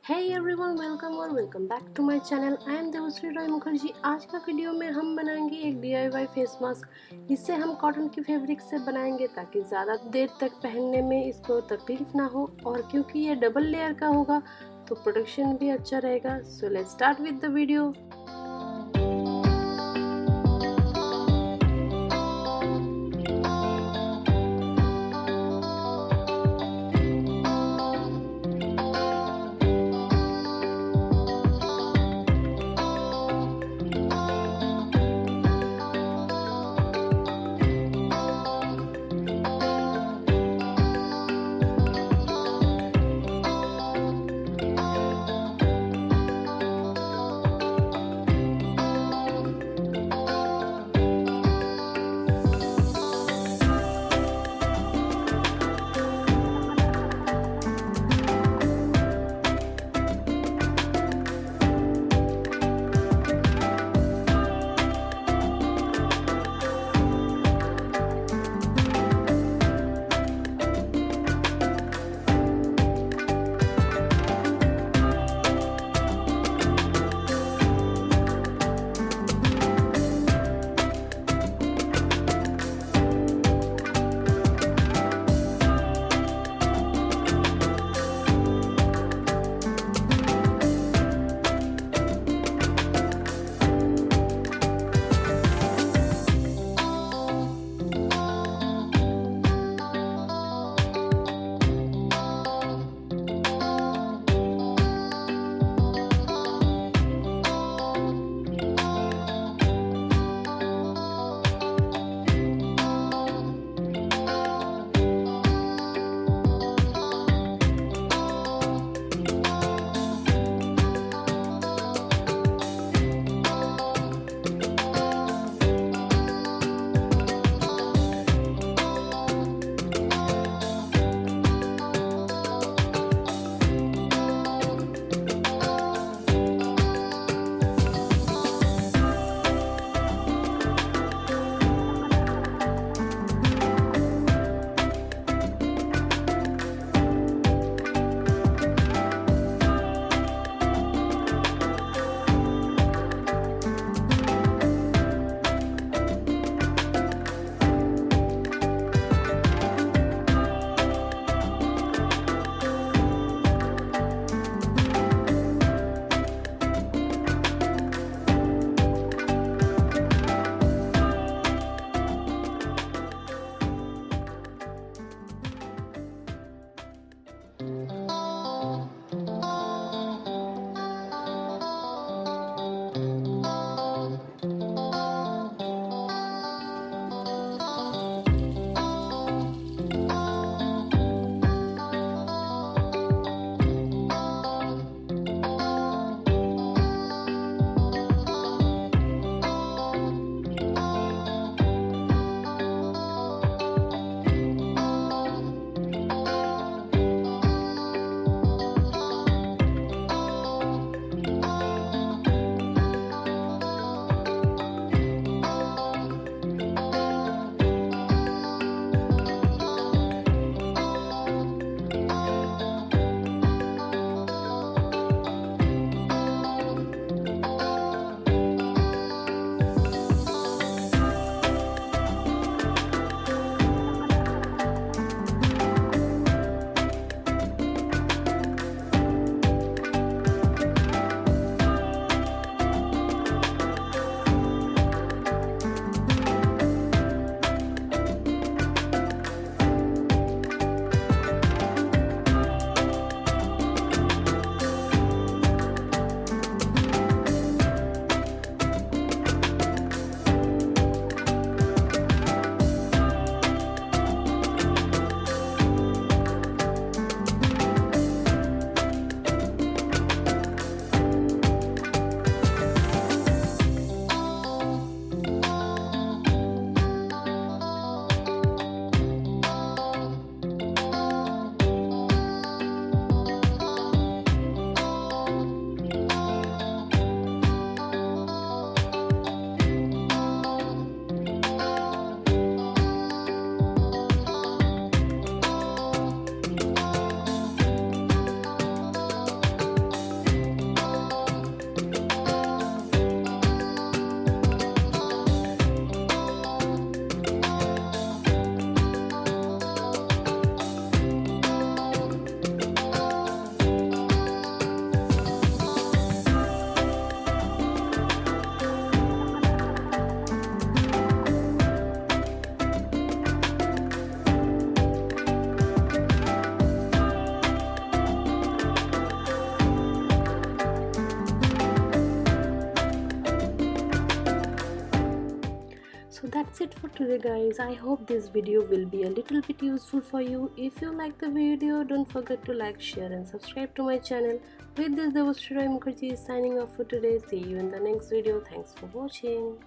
Hey everyone, welcome back to my channel. I am Devashree Roy Mukherjee. आज का video में हम बनाएंगे एक DIY फेस मास्क। इसे हम कॉटन की फैब्रिक से बनाएंगे ताकि ज़्यादा देर तक पहनने में इसको तकलीफ ना हो, और क्योंकि ये डबल लेयर का होगा तो प्रोटेक्शन भी अच्छा रहेगा। So let's start with the video. that's it for today guys. I hope this video will be a little bit useful for you. If you like the video, don't forget to like, share and subscribe to my channel. With this, Devashree Mukherjee is signing off for today. See you in the next video. Thanks for watching.